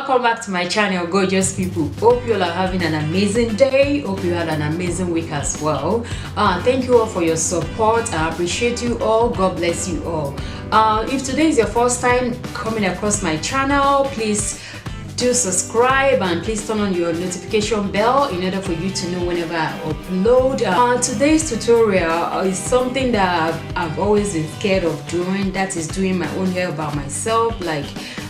Welcome back to my channel, gorgeous people. Hope you all are having an amazing day. Hope you had an amazing week as well. Thank you all for your support. I appreciate you all. God bless you all. If today is your first time coming across my channel, please do subscribe and please turn on your notification bell in order for you to know whenever I upload. Today's tutorial is something that I've always been scared of doing, that is doing my own hair by myself. Like,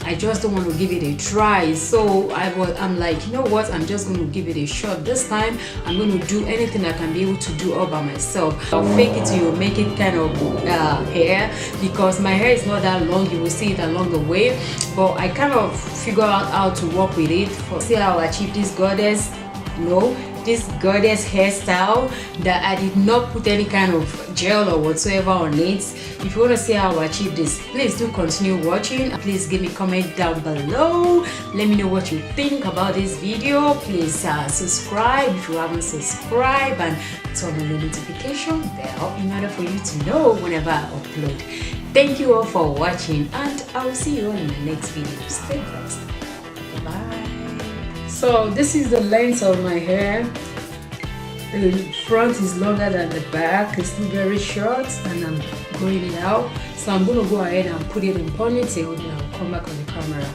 I just don't want to give it a try, so I'm like, you know what, I'm just going to give it a shot. This time I'm going to do anything I can be able to do all by myself. I'll fake it till you make it kind of hair, because my hair is not that long. You will see it along the way, but I kind of figure out how to work with it for see how I achieve this goddess hairstyle that I did not put any kind of gel or whatsoever on it. If you want to see how I achieve this, please do continue watching. Please give me a comment down below. Let me know what you think about this video. Please subscribe if you haven't subscribed and turn on the notification bell in order for you to know whenever I upload. Thank you all for watching, and I will see you all in the next video. Stay blessed. Bye. So this is the length of my hair. The front is longer than the back. It's still very short, and I'm growing it out. So I'm going to go ahead and put it in ponytail, and I'll come back on the camera.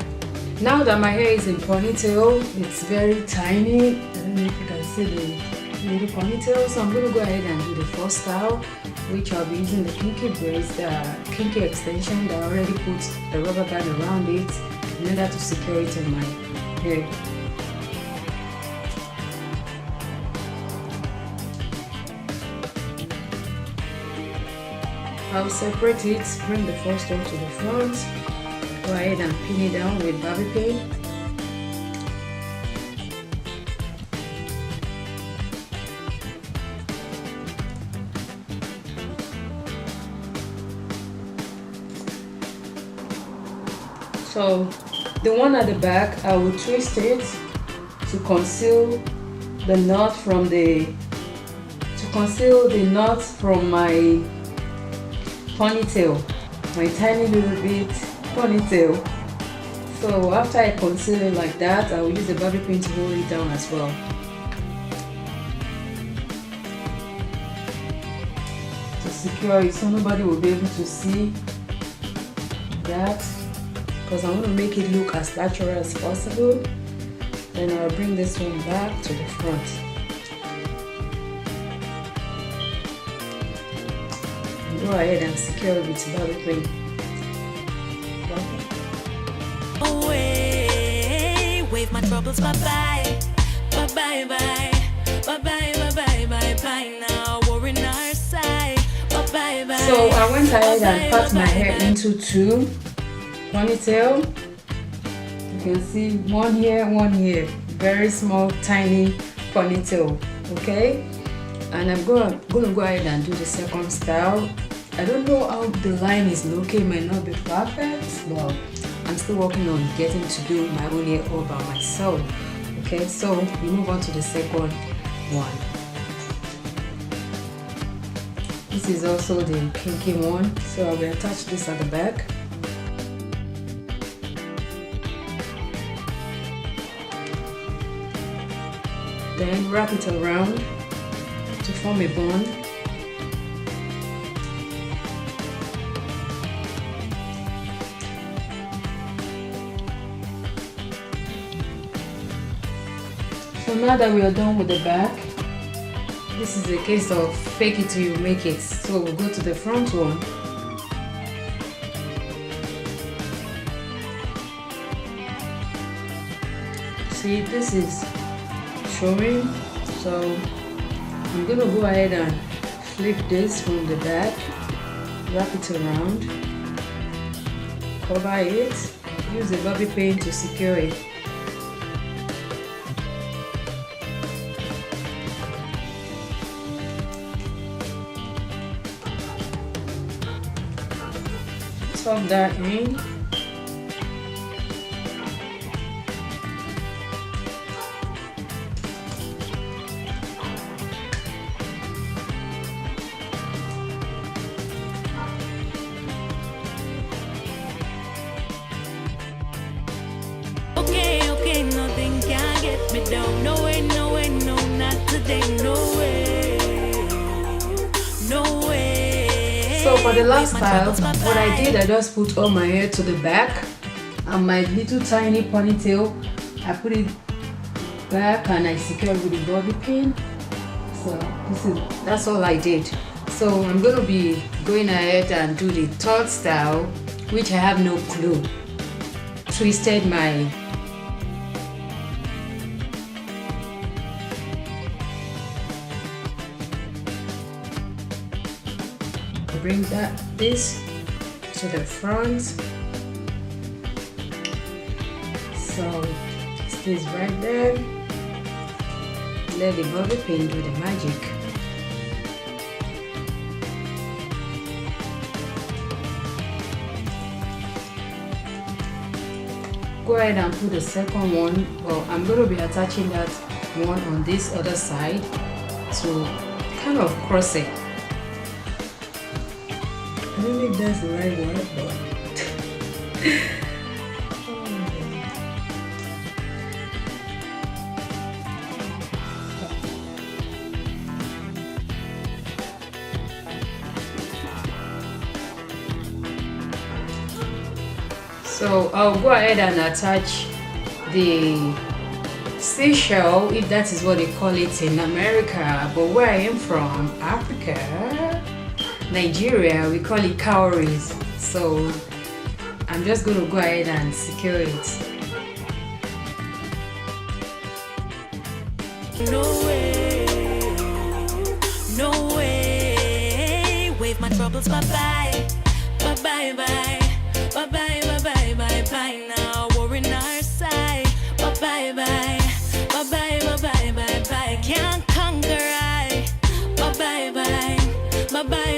Now that my hair is in ponytail, it's very tiny. I don't know if you can see the little ponytail. So I'm going to go ahead and do the first style, which I'll be using the kinky braids, the kinky extension that I already put the rubber band around it in order to secure it on my hair. I'll separate it, bring the first one to the front, go ahead and pin it down with bobby pin. So the one at the back, I will twist it to conceal the knot from my ponytail, my tiny little bit ponytail. So after I conceal it like that, I will use the bobby pin to hold it down as well. To secure it so nobody will be able to see that, because I want to make it look as natural as possible. Then I'll bring this one back to the front. Go ahead and secure it with bobby pin. Away, wave my troubles bye bye, bye bye bye, bye bye bye bye bye bye. Now we're in our side, bye bye bye. So I went ahead and cut my hair into two ponytail. You can see one here, very small, tiny ponytail. Okay, and I'm gonna go ahead and do the second style. I don't know how the line is looking, it might not be perfect, but I'm still working on getting to do my own hair all by myself. Okay, so we move on to the second one. This is also the kinky one, so I will attach this at the back. Then wrap it around to form a bun. So now that we are done with the back, this is a case of fake it till you make it. So we'll go to the front one. See, this is showing, so I'm going to go ahead and flip this from the back, wrap it around, cover it, use the bobby pin to secure it. Tuck that in. Okay, down. No way, no way, no, not today. No way, no way. So for the last style, what I did, I just put all my hair to the back and my little tiny ponytail, I put it back and I secured with the bobby pin. So that's all I did. So I'm going to be going ahead and do the third style, which I have no clue. Twisted my bring this to the front, so it stays right there. Let the bobby pin do the magic. Go ahead and put the second one. Well, I'm going to be attaching that one on this other side to kind of cross it. I don't think that's the right word, but so I'll go ahead and attach the seashell, if that is what they call it in America, but where I am from, Africa, Nigeria, we call it cowries. So I'm just going to go ahead and secure it. No way, no way. Wave my troubles bye-bye, bye-bye, bye. Bye-bye, bye-bye, bye-bye now. War in our side. Bye-bye, bye. Bye-bye, bye-bye, bye-bye. Can't conquer I. Bye-bye, bye. Bye-bye.